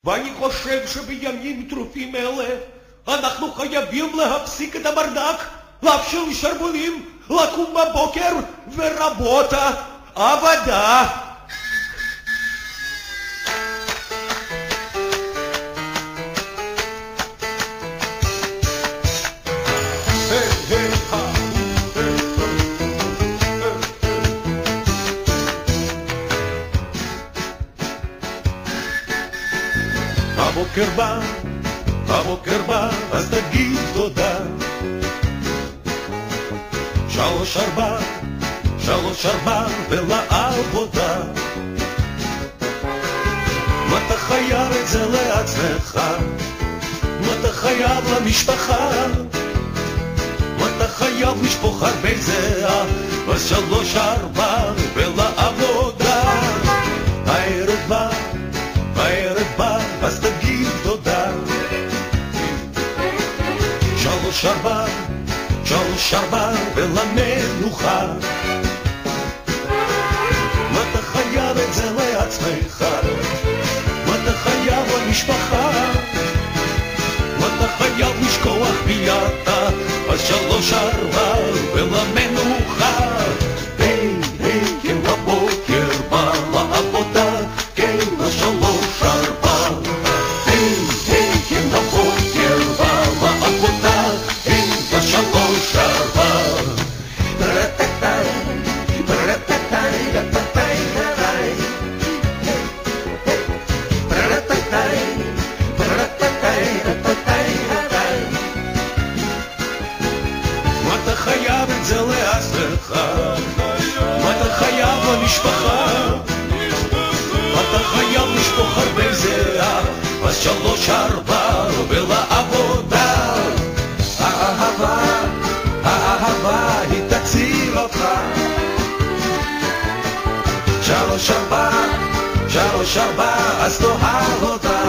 ואני חושב שבימים טרופים אלה אנחנו חייבים להפסיק את הברדק, לאפשר לשרבולים לקום בבוקר ורבות עבודה. הבוקר בא, אז תגיד תודה. 3-4 ולעבודה. מה אתה חייב את זה לעצמך? מה אתה חייב למשפחה? מה אתה חייב לשפוך הרבה זהה? אז 3-4 ולעבודה. הערב בא, אז תגיד תודה. 3-4 ולמנוחה. מה אתה חייב את זה לעצמך? מה אתה חייב למשפחה? מה אתה חייב לשכוח ביאתה? אז 3-4 ולמנוחה. היי, כן הבוקר בא לעבודה, כן 3-4. היי, כן הבוקר בא לעבודה, כן 3-4. מה אתה חייב את זה לעצמך? מה אתה חייב למשפחה? מה אתה חייב לשפוך הרבה זהה? אז 3-4 ולעבודה. האהבה היא תציל אותך. 3-4 אז תאהב אותה.